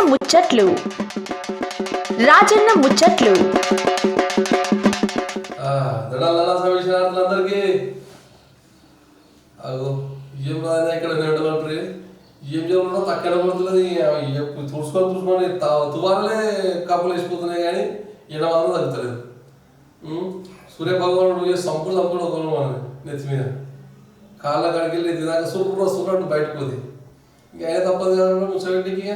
ముచ్చట్లు రాజన్న ముచ్చట్లు అందరికి అగో ఏం రాదా ఇక్కడ నెట్టబడి ఏం చేయకుండా తక్కడ పడుతున్నది చూసుకొని తువాలే కప్పులు వేసిపోతున్నాయి కానీ ఎండ మాత్రం తగ్గుతలేదు. సూర్య భగవానుడు సంపుడు ఒకరు మనది నెత్తి మీద కాళ్ళ కాడికి వెళ్ళి తినాక సూపర్ బయటకు పోతుంది. ఇంక అయినా తప్పదు కదా ముచ్చటికి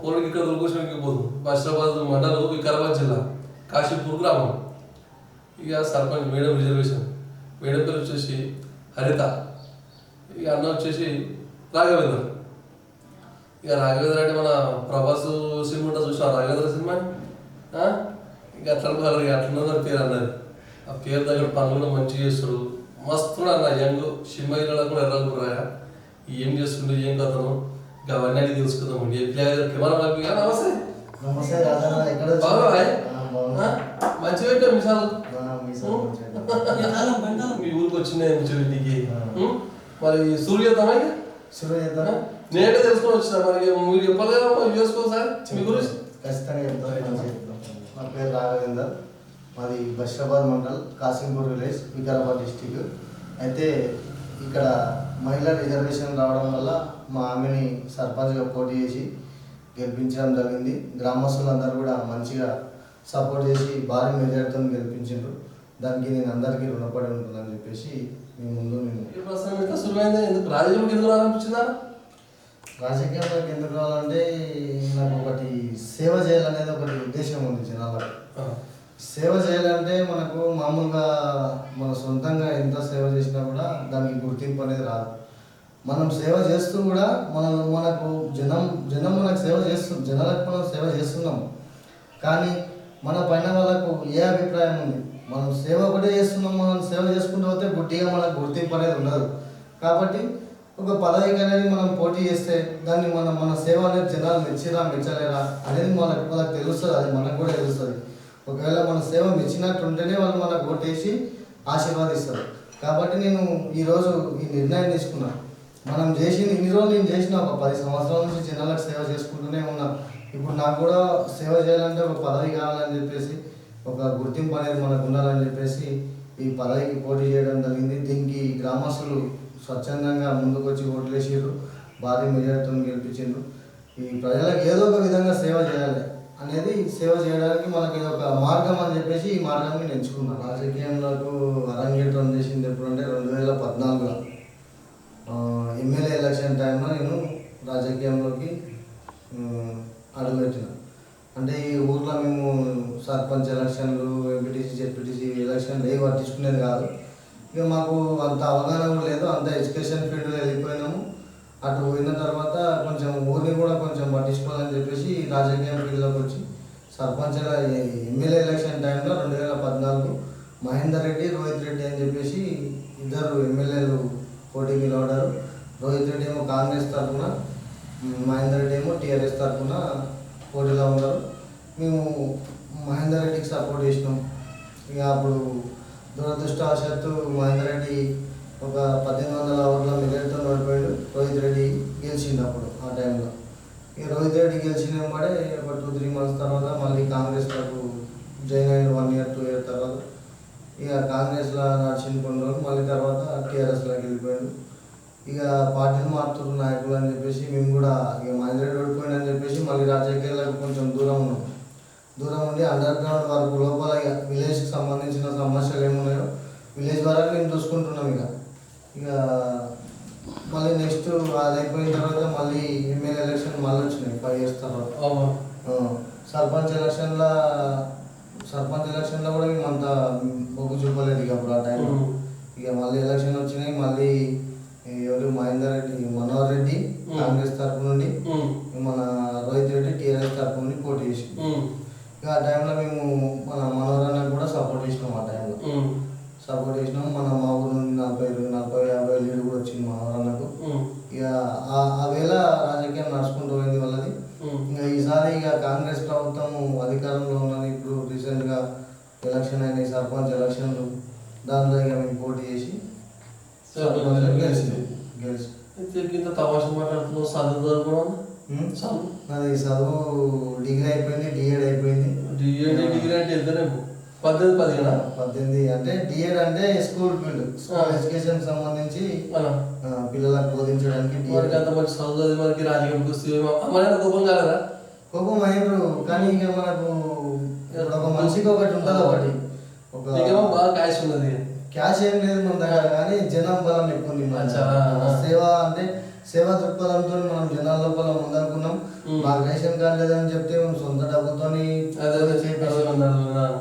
పొలికి ఇక్కడ దుర్గోషణకి పోదు. బషీరాబాద్ మండలం వికారాబాద్ జిల్లా కాశీపూర్ గ్రామం. ఇక సర్పంచ్ మేడం రిజర్వేషన్ మేడం పేరు వచ్చేసి హరిత, ఇక అన్న వచ్చేసి రాఘవేంద్ర. ఇక రాఘవేంద్ర అంటే మన ప్రభాస్ సినిమా ఉంటుంది చూసిన రాఘవేంద్ర సినిమా. ఇక అట్లా అట్లున్నదని పేరు అన్నది. ఆ పేరు దగ్గర పనులు కూడా మంచిగా చేస్తాడు, మస్తు అన్న యంగ్ సినిమా హీరోలో కూడా ఎర్రకురాయా ఏం చేస్తుండే ఏం కథను ఇక అవన్నీ అడిగి తెలుసుకుందామండి. కెమెరా పంపి నమస్తే మంచిగా పెట్టా మిసాలు మీ ఊరికి వచ్చినాయి ముచ్చటికి. మరి సూర్యోదమా నేనే తెలుసుకొని వచ్చిన మరి మీరు చెప్పాలి కదా చేసుకో సార్ మీ గురించి. ఖచ్చితంగా చెప్తాను. నా పేరు రాఘవేందర్, మాది బషీరాబాద్ మండల్ కాసింపూర్ విలేజ్ వికారాబాద్ డిస్టిక్. అయితే ఇక్కడ మహిళా రిజర్వేషన్ రావడం వల్ల మా ఆమెని సర్పంచ్గా పోటీ చేసి గెలిపించడం జరిగింది. గ్రామస్తులందరూ కూడా మంచిగా సపోర్ట్ చేసి భారీ మెజార్టీతో గెలిపించారు. దానికి నేను అందరికీ రుణపడి ఉంటుందని చెప్పేసి మీ ముందు నేను రాజకీయాల్లోకి ఎందుకు రావాలంటే నాకు ఒకటి సేవ చేయాలనేది ఒకటి ఉద్దేశం ఉంది జనాలకు. సేవ చేయాలంటే మనకు మామూలుగా మన సొంతంగా ఎంత సేవ చేసినా కూడా దానికి గుర్తింపు అనేది రాదు. మనం సేవ చేస్తూ కూడా మనకు జనం మనకు సేవ చేస్తుంది, జనాలకు మనం సేవ చేస్తున్నాం. కానీ మన పైన వాళ్ళకు ఏ అభిప్రాయం ఉంది? మనం సేవ ఒకటే చేస్తున్నాం, మనం సేవ చేసుకుంటూ పోతే గుడ్డిగా మనకు గుర్తింపు అనేది ఉండదు. కాబట్టి ఒక పదవికి అనేది మనం పోటీ చేస్తే దాన్ని మన సేవ అనేది జనాలు మెచ్చిరా మెచ్చలేరా అనేది వాళ్ళకి తెలుస్తుంది, అది మనకు కూడా తెలుస్తుంది. ఒకవేళ మన సేవ మెచ్చినట్టు ఉంటేనే వాళ్ళు మనకు ఓటేసి ఆశీర్వాదిస్తారు. కాబట్టి నేను ఈరోజు ఈ నిర్ణయం తీసుకున్నా. మనం ఇన్ని రోజులు నేను చేసిన ఒక 10 సంవత్సరాల నుంచి జనాలకు సేవ చేసుకుంటూనే ఉన్నా. ఇప్పుడు నాకు కూడా సేవ చేయాలంటే ఒక పదవి కావాలని చెప్పేసి, ఒక గుర్తింపు అనేది మనకు ఉండాలని చెప్పేసి ఈ పదవికి పోటీ చేయడం జరిగింది. దీనికి గ్రామస్తులు స్వచ్ఛందంగా ముందుకు వచ్చి ఓట్లు వేసారు, భారీ మెజార్టీతో గెలిపించారు. ఈ ప్రజలకు ఏదో ఒక విధంగా సేవ చేయాలి అనేది, సేవ చేయడానికి మనకి ఇది ఒక మార్గం అని చెప్పేసి ఈ మార్గాన్ని నేను ఎంచుకున్నాను. రాజకీయంలోకి అరంగేట్రం చేసింది ఎప్పుడంటే 2014లో ఎమ్మెల్యే ఎలక్షన్ టైంలో నేను రాజకీయంలోకి అడుగుపెట్టిన. అంటే ఈ ఊర్లో మేము సర్పంచ్ ఎలక్షన్లు, ఎంపీటీసీ జెడ్పీటీసీ ఎలక్షన్లు ఏవి పట్టించుకునేది కాదు. ఇక మాకు అంత అవగాహన కూడా లేదు, అంత ఎడ్యుకేషన్ ఫీల్డ్లో వెళ్ళిపోయినాము. అటు పోయిన తర్వాత కొంచెం ఊరిని కూడా కొంచెం పట్టించుకోవాలని చెప్పేసి రాజకీయం ఫీల్డ్లోకి వచ్చి సర్పంచ్ ఎమ్మెల్యే ఎలక్షన్ టైంలో 2014 మహేందర్ రెడ్డి, రోహిత్ రెడ్డి అని చెప్పేసి ఇద్దరు ఎమ్మెల్యేలు పోటీకి నిలబడ్డారు. రోహిత్ రెడ్డి ఏమో కాంగ్రెస్ తరఫున, మహేందర్ రెడ్డి ఏమో టీఆర్ఎస్ తరఫున పోటీలో ఉన్నారు. మేము మహేందర్ రెడ్డికి సపోర్ట్ చేసినాం. ఇక అప్పుడు దురదృష్టవశాత్తు మహేందర్ రెడ్డి ఒక 1800 ఓట్ల మెజార్టీతో ఓడిపోయాడు. రోహిత్ రెడ్డి గెలిచిండు అప్పుడు ఆ టైంలో. ఇక రోహిత్ రెడ్డి గెలిచిన వెంబడే ఒక 2-3 మంత్స్ తర్వాత మళ్ళీ కాంగ్రెస్లకు జాయిన్ అయ్యాడు. 1 year 2 year తర్వాత ఇక కాంగ్రెస్లో నడిచిన కొన్ని రోజులు, మళ్ళీ తర్వాత టీఆర్ఎస్లోకి వెళ్ళిపోయాడు. ఇక పార్టీలు మారుతున్న నాయకులు అని చెప్పేసి మేము కూడా ఇక మహేందర్ రెడ్డి ఓడిపోయిందని చెప్పేసి మళ్ళీ రాజకీయాలకు కొంచెం దూరం ఉన్నాం. దూరం ఉండి అండర్ గ్రౌండ్ వరకు లోపల ఇక విలేజ్కి సంబంధించిన సమస్యలు ఏమున్నాయో విలేజ్ వరకు మేము చూసుకుంటున్నాం. ఇక మళ్ళీ నెక్స్ట్ అది అయిపోయిన తర్వాత మళ్ళీ ఎమ్మెల్యే ఎలక్షన్ మళ్ళీ వచ్చినాయి 5 years తర్వాత. సర్పంచ్ ఎలక్షన్లో కూడా మేము అంత మొగ్గు చూపలేదు ఇక అప్పుడు ఆ టైంలో. ఇక మళ్ళీ ఎలక్షన్ వచ్చినాయి. మళ్ళీ ఎవరు మనోహర్ రెడ్డి కాంగ్రెస్ తరఫు నుండి, మన రోహిత్ రెడ్డి టీఆర్ఎస్ తరఫు నుండి పోటీ చేసి, ఇక ఆ టైంలో మేము మన మనోహర్ అన్నకు కూడా సపోర్ట్ చేసినాం. ఆ టైంలో సపోర్ట్ చేసినాం. మా ఊరు నుండి 40-50 లీడ్ కూడా వచ్చింది మనోహర్ అన్నకు. ఇక ఆ వేళ రాజకీయం నడుచుకుంటూ పోయింది వాళ్ళది. ఇంకా ఈసారి ఇక కాంగ్రెస్ ప్రభుత్వం అధికారంలో ఉన్నది. ఇప్పుడు రీసెంట్గా ఎలక్షన్ అయినాయి, సర్పంచ్ ఎలక్షన్లు. దాంట్లో ఇక మేము పోటీ చేసి గెలిచి ఇంత తమాషా మాట్లాడుతున్నావు, చదువు చదువుకున్నావు చదువు నాది చదువు డిగ్రీ అయిపోయింది, డిఎడ్ అయిపోయింది. డిగ్రీ అంటే ఎంతనేమో 18 18 అంటే డిఎడ్ అంటే స్కూల్ ఫీల్డ్, స్కూల్ ఎడ్యుకేషన్ సంబంధించి పిల్లలకు బోధించడానికి. మనకి అంత మంచి చదువు అది మనకి రాజకీయానికి వస్తే మన కోపం కాలరా? కోపం అయ్యారు కానీ ఇక మనకు ఒక మనిషికి ఒకటి ఉంటుంది, ఒకటి ఒక బాగా క్యాష్ ఉన్నది. క్యాష్ ఏం లేదు మన దగ్గర కానీ జనం బలం ఎక్కువ ఉంది. సేవ అంటే సేవా దృక్పథంతో మనం జనాల లోపల ముందనుకున్నాం. మాకు రేషన్ కార్డు లేదని చెప్తే మేము సొంత డబ్బుతో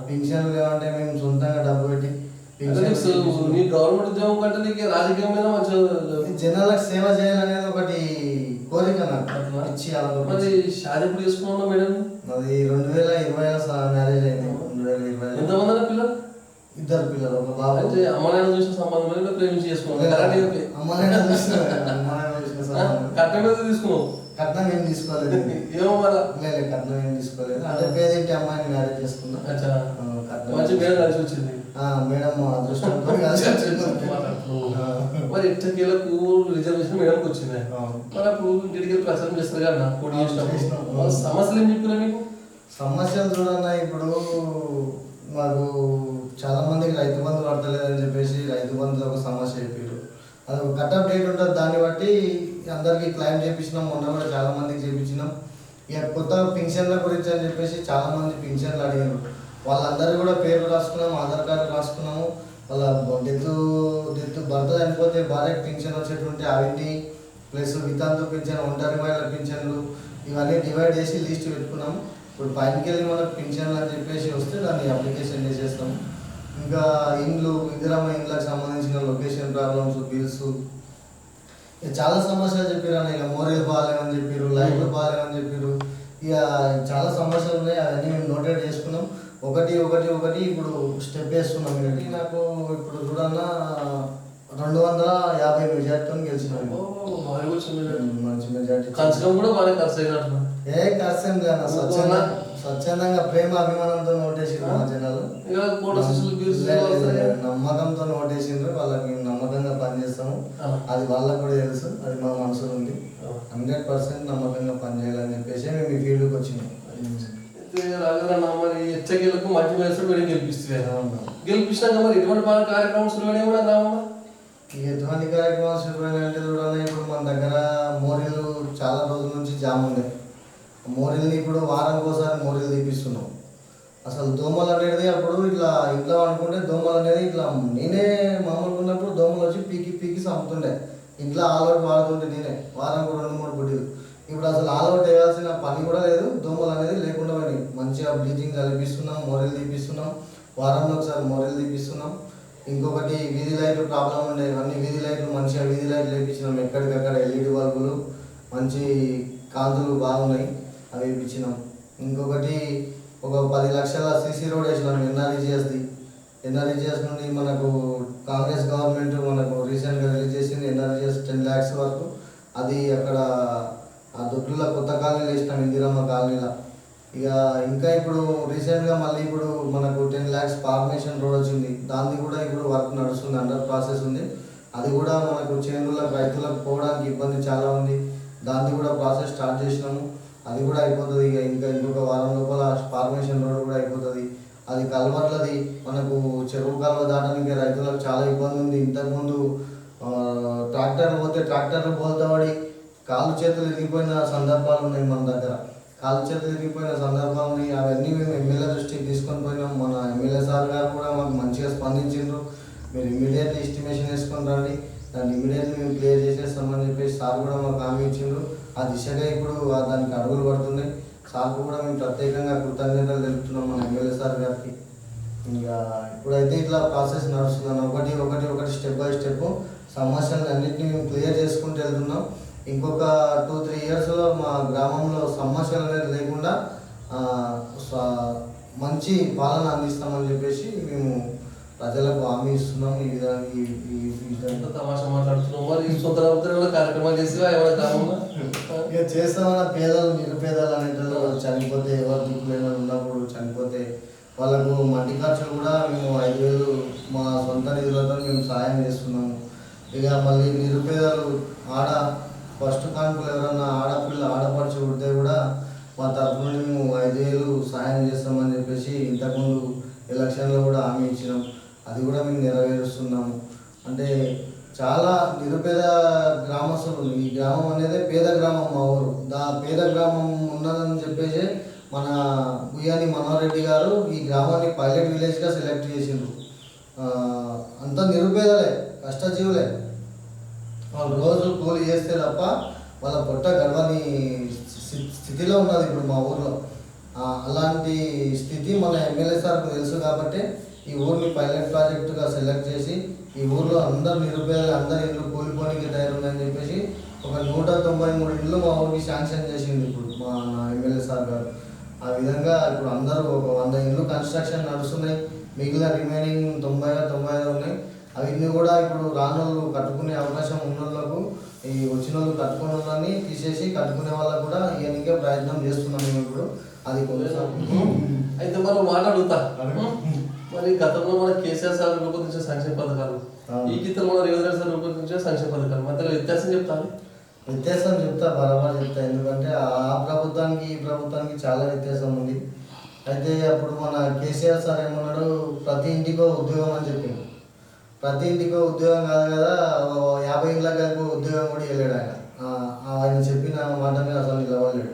పింఛన్లు లేవంటే మేము సొంతంగా డబ్బు పెట్టి గవర్నమెంట్ ఉద్యోగం కంటే నీకు రాజకీయం మీద మంచి జనాలకు సేవ చేయాలనేది ఒకటి కోరిక నాకు ఇచ్చి. మరి షాది ఎప్పుడు చేసుకున్నావు మేడం? అది 2020లో మ్యారేజ్ అయింది. 2020. ఎంతమంది పిల్లలు? 2 పిల్లలు, ఒక బాబు. అంటే అమ్మనాయన చూసిన సంబంధం ప్రేమించి చేసుకున్నావు? అమ్మనాయన చూసిన కట్నం మీద తీసుకున్నావు? కట్నం ఏం తీసుకోలేదు. ఏమో మళ్ళా కట్నం ఏం తీసుకోలేదు. అంటే పేదింటి అమ్మాయిని మ్యారేజ్ చేసుకున్నా. మంచి మేడం కలిసి వచ్చింది. మేడం అదృష్టంతో కలిసి వచ్చింది. మరి ఎట్టకేలకు రిజర్వేషన్ మేడంకి వచ్చింది. మరి అప్పుడు ఇంటికి ప్రచారం చేస్తారు కదా పోటీ చేసినప్పుడు సమస్యలు ఏం చెప్పినా మీకు? సమస్యలు చూడన్నా ఇప్పుడు మాకు చాలా మందికి రైతు బంధు పడతలేదని చెప్పేసి రైతు బంధులో ఒక సమస్య చెప్పారు. అది ఒక కట్అప్ డేట్ ఉంటుంది, దాన్ని బట్టి అందరికీ క్లైమ్ చేయించినాం. మొన్న కూడా చాలా మందికి చేయించినాం. ఇక కొత్త పింఛన్ల గురించి అని చెప్పేసి చాలా మంది పింఛన్లు అడిగారు. వాళ్ళందరూ కూడా పేర్లు రాసుకున్నాము, ఆధార్ కార్డు రాసుకున్నాము. వాళ్ళ డెత్ భర్త చనిపోతే భార్యకు పింఛన్ వచ్చేటువంటి అవన్నీ ప్లస్ వితంతు పింఛన్, ఒంటరి మహిళల పింఛన్లు ఇవన్నీ డివైడ్ చేసి లిస్ట్ పెట్టుకున్నాము. ఇప్పుడు పైనకి వెళ్ళి మనకు పింఛన్లు అని చెప్పేసి వస్తే దాన్ని అప్లికేషన్ చేసేస్తాము. ఇంకా ఇండ్లు, ఇందిరమ్మ ఇండ్లకు సంబంధించిన లొకేషన్ ప్రాబ్లమ్స్, బిల్స్, చాలా సమస్యలు చెప్పారు. ఇక మోరీలు బాగాలేమని చెప్పారు, లైట్లు బాగాలేమని చెప్పారు. ఇక చాలా సమస్యలు ఉన్నాయి. అవన్నీ మేము నోటెడ్ చేసుకున్నాం. ఒకటి ఇప్పుడు స్టెప్ వేస్తున్నాం. నాకు ఇప్పుడు చూడన్నా 250 మెజార్టీతో గెలిచినాము. మంచి మెజార్టీ. ఖర్చు ఏం లేదు, స్వచ్ఛందంగా ప్రేమ అభిమానంతో ఓటేసిండ్రు మా జనాలు. నమ్మకంతో ఓటేసిండ్రు. వాళ్ళకి నమ్మకంగా పనిచేస్తాము. అది వాళ్ళకు కూడా తెలుసు, అది మా మనసులో ఉంది. 100% నమ్మకంగా పనిచేయాలని చెప్పేసి మేము ఈ ఫీల్డ్కి వచ్చినాం. మరి ఎచ్చగేలకు మంచి వయసు మేడం గెలిపిస్తున్నాక మరి ఎటువంటి కార్యక్రమం సులువైన కూడా గ్రామంలో ఎటువంటి కార్యక్రమాలు సులువైన అంటే చూడాలి. ఇప్పుడు మన దగ్గర మోరీలు చాలా రోజుల నుంచి జామ్ ఉన్నాయి. మోరీల్ని ఇప్పుడు వారానికి ఒకసారి మోరీలు తీపిస్తున్నాం. అసలు దోమలు అనేది అప్పుడు ఇట్లా ఇంట్లో అనుకుంటే దోమలు అనేది ఇట్లా నేనే మామూలుగా ఉన్నప్పుడు దోమలు వచ్చి పీకి చంపుతుండే. ఇంట్లో ఆల్అౌట్ వాడుతుంటే నేనే వారానికి 2-3 గుడ్డీలు. ఇప్పుడు అసలు ఆల్అౌట్ వేయాల్సిన పని కూడా లేదు. దోమలు అనేది లేకుండా పోయినాయి. మంచిగా బ్లీచింగ్ కలిపిస్తున్నాం, మోరీలు తీపిస్తున్నాం. వారంలో ఒకసారి మోరీలు తీపిస్తున్నాం. ఇంకొకటి వీధి లైట్లు ప్రాబ్లం ఉండే, అన్ని వీధి లైట్లు మంచిగా వీధి లైట్లు వేయించినాం. ఎక్కడికక్కడ ఎల్ఈడి బల్బులు మంచి కాంతులు బాగున్నాయి, అవి వేయించినాం. ఇంకొకటి ఒక 10 లక్షల సీసీ రోడ్ వేసినాం ఎన్ఆర్ఈజీఎస్ది. ఎన్ఆర్ఈజీఎస్ నుండి మనకు కాంగ్రెస్ గవర్నమెంట్ మనకు రీసెంట్గా రిలీజ్ చేసింది ఎన్ఆర్ఈజీఎస్ 10 lakhs వరకు. అది అక్కడ ఆ దొడ్డులో కొత్త కాలనీలు వేసినాం, ఇందిరమ్మ కాలనీలో. ఇక ఇంకా ఇప్పుడు రీసెంట్గా మళ్ళీ ఇప్పుడు మనకు 10 lakhs ఫార్మేషన్ రోడ్ వచ్చింది. దాన్ని కూడా ఇప్పుడు వర్క్ నడుస్తుంది, అండర్ ప్రాసెస్ ఉంది. అది కూడా మనకు చేనులకు రైతులకు పోవడానికి ఇబ్బంది చాలా ఉంది. దాన్ని కూడా ప్రాసెస్ స్టార్ట్ చేసినాము. అది కూడా అయిపోతుంది. ఇంకొక వారం లోపల ఫార్మేషన్ రోడ్ కూడా అయిపోతుంది. అది కల్వర్లది మనకు చెరువు కాలువ దాటడానికి రైతులకు చాలా ఇబ్బంది ఉంది. ఇంతకుముందు ట్రాక్టర్లు పోతే ట్రాక్టర్లు బోల్తబడి కాళ్ళు చేతులు ఇరిగిపోయిన సందర్భాలు ఉన్నాయి మన దగ్గర. కాళ్ళు చేతులు ఇరిగిపోయిన సందర్భాలు ఉన్నాయి. అవన్నీ మేము ఎమ్మెల్యే దృష్టికి తీసుకొని పోయినాం. మన ఎమ్మెల్యే సార్ గారు కూడా మాకు మంచిగా స్పందించిండ్రు. మీరు ఇమీడియట్లీ ఎస్టిమేషన్ వేసుకొని రండి, దాన్ని ఇమీడియట్లీ మేము క్లియర్ చేసేస్తామని చెప్పేసి సార్ కూడా మాకు హామీ ఇచ్చిండ్రు. ఆ దిశగా ఇప్పుడు దానికి అడుగులు పడుతున్నాయి. సార్కు కూడా మేము ప్రత్యేకంగా కృతజ్ఞతలు తెలుపుతున్నాం మన ఎమ్మెల్యే సార్ గారికి. ఇంకా ఇప్పుడైతే ఇట్లా ప్రాసెస్ నడుస్తున్నాను. ఒకటి స్టెప్ బై స్టెప్ సమస్యలు అన్నింటినీ మేము క్లియర్ చేసుకుంటూ వెళ్తున్నాం. ఇంకొక 2-3 yearsలో మా గ్రామంలో సమస్యలు అనేది లేకుండా మంచి పాలన అందిస్తామని చెప్పేసి మేము ప్రజలకు హామీ ఇస్తున్నాం. ఈ విధంగా తమాషా మాట్లాడుతున్నాం. మరి సొంత కార్యక్రమాలు చేసి ఇక చేస్తామన్న పేదలు నిరుపేదలు అనేటప్పుడు చనిపోతే, ఎవరు దిక్కులేని ఉన్నప్పుడు చనిపోతే వాళ్ళకు మట్టి ఖర్చులు కూడా మేము 5,000 మా సొంత నిధులతో మేము సాయం చేస్తున్నాము. ఇక మళ్ళీ నిరుపేదలు ఆడ ఫస్ట్ కాన్పులు ఎవరన్నా ఆడపడిచి పుడితే కూడా మా తరఫు నుండి మేము 5,000 సహాయం చేస్తామని చెప్పేసి ఇంతకుముందు ఎలక్షన్లో కూడా హామీ ఇచ్చినాం. అది కూడా మేము నెరవేరుస్తున్నాము. అంటే చాలా నిరుపేద గ్రామస్తులు, ఈ గ్రామం అనేది పేద గ్రామం మా ఊరు. పేద గ్రామం ఉన్నదని చెప్పేసి మన బుయ్యాని మనోహర్ రెడ్డి గారు ఈ గ్రామాన్ని పైలట్ విలేజ్గా సెలెక్ట్ చేసిండ్రు. అంతా నిరుపేదలే, కష్టజీవులే. వాళ్ళు రోజు కూలి చేస్తే తప్ప వాళ్ళ పొట్ట గడవని స్థితిలో ఉన్నది ఇప్పుడు మా ఊర్లో. అలాంటి స్థితి మన ఎమ్మెల్యే సార్కు తెలుసు కాబట్టి ఈ ఊరిని పైలట్ ప్రాజెక్టుగా సెలెక్ట్ చేసి ఈ ఊర్లో అందరు నిరుపేదలు, అందరి ఇళ్ళు కూలిపోనికి తయారుందని చెప్పేసి ఒక 193 ఇళ్ళు మా ఊరికి శాంక్షన్ చేసింది ఇప్పుడు మా ఎమ్మెల్యే సార్ గారు. ఆ విధంగా ఇప్పుడు అందరూ ఒక 100 ఇళ్ళు కన్స్ట్రక్షన్ నడుస్తున్నాయి. మిగిలిన రిమైనింగ్ 95 ఉన్నాయి. అవన్నీ కూడా ఇప్పుడు రానోళ్ళు కట్టుకునే అవకాశం ఉన్న వాళ్ళకు, ఈ వచ్చిన వాళ్ళు కట్టుకునే వాళ్ళని తీసేసి కట్టుకునే వాళ్ళకు కూడా ఇవన్నీకే ప్రయత్నం చేస్తున్నాం మేము ఇప్పుడు. అది అయితే మనం మాట్లాడుతా మరి గతంలో మన కేసీఆర్ సార్ రూపొందించే సంక్షేమ పథకాలు, ఈ గీతలో మన రేవంత్ రెడ్డి సార్ రూపొందించే సంక్షేమ పథకాలు మధ్యలో వ్యత్యాసం చెప్తాను. వ్యత్యాసం చెప్తా, బరాబర్ చెప్తా. ఎందుకంటే ఆ ప్రభుత్వానికి ఈ ప్రభుత్వానికి చాలా వ్యత్యాసం ఉంది. అయితే అప్పుడు మన కేసీఆర్ సార్ ఏమన్నాడు, ప్రతి ఇంటికో ఉద్యోగం అని చెప్పింది. ప్రతి ఇంటికో ఉద్యోగం కాదు కదా, 50 ఇళ్ళకి ఉద్యోగం కూడా వెళ్ళాడు ఆయన. ఆయన చెప్పిన మాట మీద అసలు నిలవలేడు.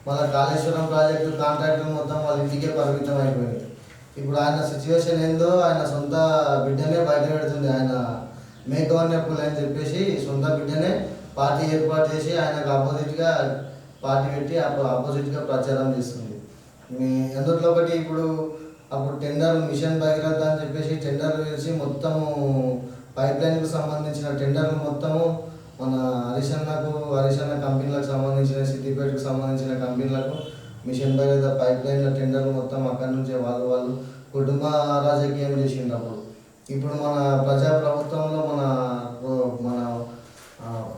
మళ్ళీ కాళేశ్వరం ప్రాజెక్టు కాంట్రాక్టర్ మొత్తం వాళ్ళ ఇంటికే పరిమితం అయిపోయింది. ఇప్పుడు ఆయన సిచ్యువేషన్ ఏందో ఆయన సొంత బిడ్డనే బయట పెడుతుంది. ఆయన మేకవన్య పుల్ అని చెప్పేసి సొంత బిడ్డనే పార్టీ ఏర్పాటు చేసి ఆయనకు ఆపోజిట్గా పార్టీ పెట్టి ఆపోజిట్గా ప్రచారం చేస్తుంది. ఎందుట్లో ఒకటి ఇప్పుడు అప్పుడు టెండర్ మిషన్ భగీరథ అని చెప్పేసి టెండర్లు వేసి మొత్తము పైప్ లైన్కు సంబంధించిన టెండర్లు మొత్తము మన హరిశన్న కంపెనీలకు సంబంధించిన, సిద్దిపేటకు సంబంధించిన కంపెనీలకు మిషన్ భగీరథ పైప్ లైన్ల టెండర్లు మొత్తం అక్కడి నుంచే వాళ్ళు కుటుంబ రాజకీయం చేసిండు. ఇప్పుడు మన ప్రజాప్రభుత్వంలో మన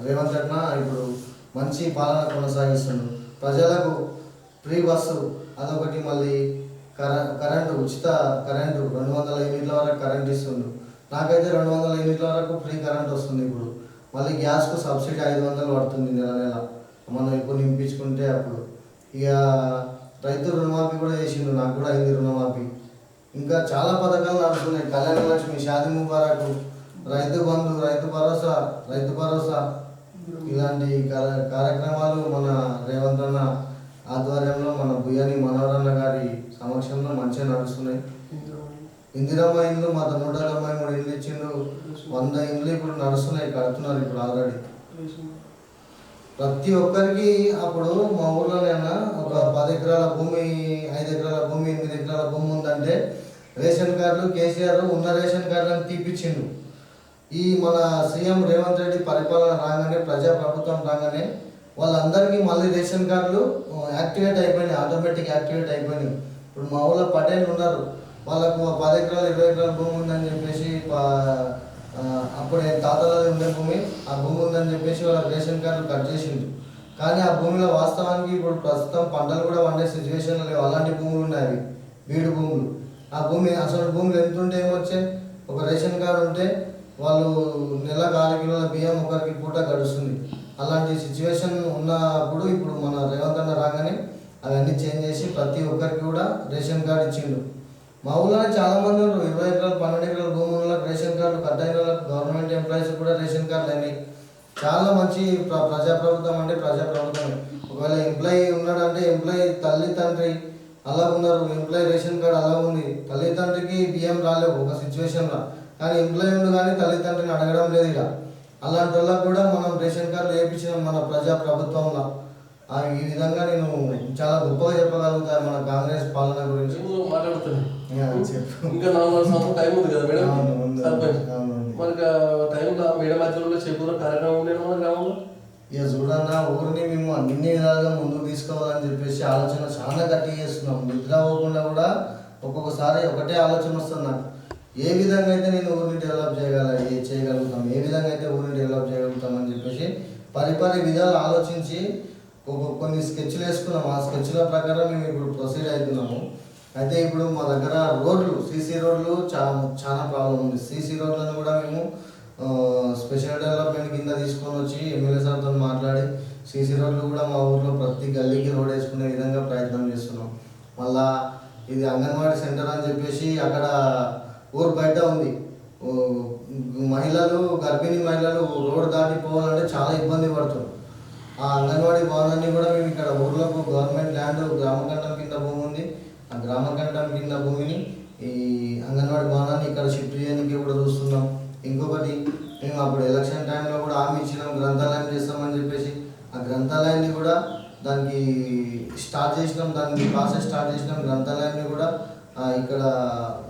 రేవంత్ రెడ్డి ఇప్పుడు మంచి పాలన కొనసాగిస్తుండు. ప్రజలకు ఫ్రీ బస్సు అదొకటి, మళ్ళీ కరెంటు ఉచిత కరెంటు 200 యూనిట్ల వరకు కరెంట్ ఇస్తుండు. నాకైతే 200 యూనిట్ల వరకు ఫ్రీ కరెంట్ వస్తుంది. ఇప్పుడు మళ్ళీ గ్యాస్కు సబ్సిడీ 500 పడుతుంది నెల మనం ఇప్పుడు నింపించుకుంటే. అప్పుడు ఇక రైతు రుణమాఫీ కూడా చేసిండు, నాకు కూడా అయింది రుణమాఫీ. ఇంకా చాలా పథకాలు నడుస్తున్నాయి. కళ్యాణ లక్ష్మి, షాదీ ముబారక్, రైతు బంధు, రైతు భరోసా ఇలాంటి కార్యక్రమాలు మన రేవంత్ అన్న ఆధ్వర్యంలో, మన బుయ్యాని మనోహర్ అన్న గారి సమక్షంలో మంచిగా నడుస్తున్నాయి. ఇందిరమ్మ ఇండ్లు మా 193 ఇండ్లు ఇచ్చిండు. 100 ఇండ్లు ఇప్పుడు నడుస్తున్నాయి, కడుతున్నారు ఇప్పుడు ఆల్రెడీ. ప్రతి ఒక్కరికి అప్పుడు మా ఊర్లోనైనా ఒక 10 ఎకరాల భూమి, 5 ఎకరాల భూమి, 8 ఎకరాల భూమి ఉందంటే రేషన్ కార్డులు కేసీఆర్ ఉన్న రేషన్ కార్డులను తీపిచ్చిండు. ఈ మన సీఎం రేవంత్ రెడ్డి పరిపాలన రాగానే, ప్రజాప్రభుత్వం రాగానే వాళ్ళందరికీ మళ్ళీ రేషన్ కార్డులు యాక్టివేట్ అయిపోయినాయి, ఆటోమేటిక్ యాక్టివేట్ అయిపోయినాయి. ఇప్పుడు మా ఊళ్ళో పటేళ్ళు ఉన్నారు, వాళ్ళకు 10 ఎకరాలు 20 ఎకరాల భూమి ఉందని చెప్పేసి, అప్పుడే తాతలది ఉండే భూమి, ఆ భూమి ఉందని చెప్పేసి వాళ్ళకి రేషన్ కార్డులు కట్ చేసిండు. కానీ ఆ భూమిలో వాస్తవానికి ఇప్పుడు ప్రస్తుతం పంటలు కూడా వండే సిచ్యువేషన్ లేవు. అలాంటి భూములు ఉన్నాయి, బీడు భూములు. ఆ భూమి అసలు భూములు ఎంత ఉంటే ఏమొచ్చాయి, ఒక రేషన్ కార్డు ఉంటే వాళ్ళు నెలకు 6 కిలోల బియ్యం ఒకరికి పూట గడుస్తుంది. అలాంటి సిచ్యువేషన్ ఉన్నప్పుడు ఇప్పుడు మన రేవంత్ అన్న రాగానే అవన్నీ చేంజ్ చేసి ప్రతి ఒక్కరికి కూడా రేషన్ కార్డు ఇచ్చిండు. మా ఊళ్ళోనే చాలామంది ఉన్నారు, 20 ఎకరాలు 12 ఎకరాల భూమి వాళ్ళకి రేషన్ కార్డు కట్ అయిన వాళ్ళకి, గవర్నమెంట్ ఎంప్లాయీస్ కూడా రేషన్ కార్డులు అయినాయి. చాలా మంచి ప్రజాప్రభుత్వం అంటే ప్రజాప్రభుత్వమే. ఒకవేళ ఎంప్లాయీ ఉన్నాడంటే ఎంప్లాయీ తల్లి తండ్రి అలా ఉన్నారు, ఎంప్లాయీ రేషన్ కార్డు అలా ఉంది. తల్లి తండ్రికి బియ్యం రాలేవు ఒక సిచ్యువేషన్లో, కానీ ఎంప్లాయీ ఉండు కానీ తల్లిదండ్రిని అడగడం లేదు. ఇక అలాంటి వాళ్ళకు కూడా మనం రేషన్ కార్డు వేయించినాం మన ప్రజాప్రభుత్వంలో. ఈ విధంగా నేను చాలా గొప్పగా చెప్పగలుగుతాను మన కాంగ్రెస్ పాలన గురించి. మాట్లాడుతున్నాను ఇంకా 4 సంవత్సరాలు టైం ఉంది కదా మేడం, మనకి టైంలో మేడం మధ్యలో చేకూర కార్యక్రమం ఉండేది మన గ్రామంలో. ఇక చూడన్నా, ఊరిని మేము అన్ని విధాలుగా ముందుకు తీసుకోవాలని చెప్పేసి ఆలోచన చాలా గట్టిగా చేస్తున్నాం. నిద్ర అవ్వకుండా కూడా ఒక్కొక్కసారి ఒకటే ఆలోచన వస్తుంది నాకు, ఏ విధంగా అయితే నేను ఊరిని డెవలప్ చేయగలుగుతాం, ఏ విధంగా అయితే ఊరిని డెవలప్ చేయగలుగుతాం అని చెప్పేసి పరిపరి విధాలు ఆలోచించి కొన్ని స్కెచ్లు వేసుకున్నాం. ఆ స్కెచ్ల ప్రకారం మేము ఇప్పుడు ప్రొసీడ్ అవుతున్నాము. అయితే ఇప్పుడు మా దగ్గర రోడ్లు, సీసీ రోడ్లు చాలా ప్రాబ్లం ఉంది. సీసీ రోడ్లను కూడా మేము స్పెషల్ డెవలప్మెంట్ కింద తీసుకొని వచ్చి ఎమ్మెల్యే సార్తో మాట్లాడి సీసీ రోడ్లు కూడా మా ఊర్లో ప్రతి గల్లీకి రోడ్ వేసుకునే విధంగా ప్రయత్నం చేస్తున్నాం. మళ్ళా ఇది అంగన్వాడీ సెంటర్ అని చెప్పేసి అక్కడ ఊరు బయట ఉంది. మహిళలు గర్భిణీ మహిళలు రోడ్ దాటి పోవాలంటే చాలా ఇబ్బంది పడుతుంది. ఆ అంగన్వాడీ భవనాన్ని కూడా మేము ఇక్కడ ఊర్లకు గవర్నమెంట్ ల్యాండ్ గ్రామకంఠం కింద భూమి ఉంది. ఆ గ్రామకంఠం కింద భూమిని ఈ అంగన్వాడీ భవనాన్ని ఇక్కడ షిఫ్ట్ చేయడానికి కూడా చూస్తున్నాం. ఇంకొకటి మేము అప్పుడు ఎలక్షన్ టైంలో కూడా హామీ ఇచ్చినాం, గ్రంథాలయం చేస్తామని చెప్పేసి. ఆ గ్రంథాలయాన్ని కూడా దానికి స్టార్ట్ చేసినాం, దానికి ప్రాసెస్ స్టార్ట్ చేసినాం. గ్రంథాలయాన్ని కూడా ఇక్కడ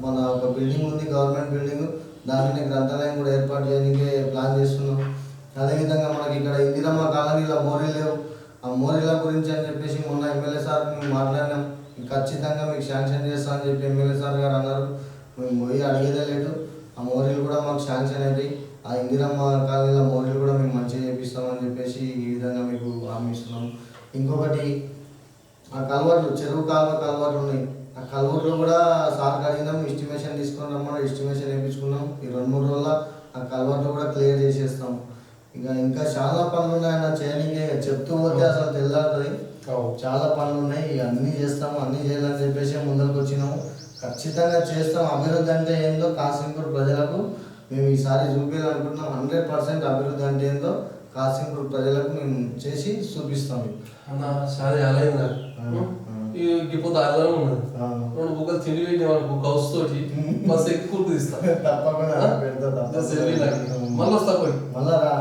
మన ఒక బిల్డింగ్ ఉంది, గవర్నమెంట్ బిల్డింగ్, దానిని గ్రంథాలయం కూడా ఏర్పాటు చేయడానికి ప్లాన్ చేస్తున్నాం. అదేవిధంగా మనకి ఇక్కడ ఇందిరమ్మ కాలనీలో మోరీలు లేవు. ఆ మోరీల గురించి అని చెప్పేసి మొన్న ఎమ్మెల్యే సార్ మేము మాట్లాడినాం. ఖచ్చితంగా మీకు శాంక్షన్ చేస్తా అని చెప్పి ఎమ్మెల్యే సార్ గారు అన్నారు. మేము పోయి అడిగేదే లేదు. ఆ మోరీలు కూడా మాకు శాంక్షన్ అవుతాయి. ఆ ఇందిరమ్మ కాలనీలో మోరీలు కూడా మేము మంచిగా చేపిస్తామని చెప్పేసి ఈ విధంగా మీకు హామీ ఇస్తున్నాం. ఇంకొకటి ఆ కల్వర్ట్లు, చెరువు కల్వర్ట్లు ఉన్నాయి. ఆ కల్వర్ట్లు కూడా సార్కి అడిగినాం, ఎస్టిమేషన్ తీసుకొని రమ్మని ఎస్టిమేషన్ వేయించుకున్నాం. ఈ 2-3 రోజుల ఆ కల్వర్ట్లు కూడా క్లియర్ చేసేస్తాం. ఇంకా చాలా పనులు ఉన్నాయన్న చేయడానికి చెప్తూ పోతే అసలు తెల్లారుతుంది. చాలా పనులు ఉన్నాయి, అన్నీ చేస్తాము, అన్నీ చేయాలని చెప్పేసి ముందరకు వచ్చినాము. ఖచ్చితంగా చేస్తాం. అభివృద్ధి అంటే ఏందో కాసింపూర్ ప్రజలకు మేము ఈసారి చూపించాలనుకుంటున్నాం. 100% అభివృద్ధి అంటే ఏందో కాసింపూర్ ప్రజలకు మేము చేసి చూపిస్తాం. అన్న సరే అలాగే ఇప్పుడు దారిలో ఉన్నది 2 బుక్కలు తిండి పెట్టిన కౌస్ తోటి బస్ ఎక్కువ తీస్తా తప్పకుండా పెడతా. మళ్ళీ వస్తా పోయి మళ్ళా రా.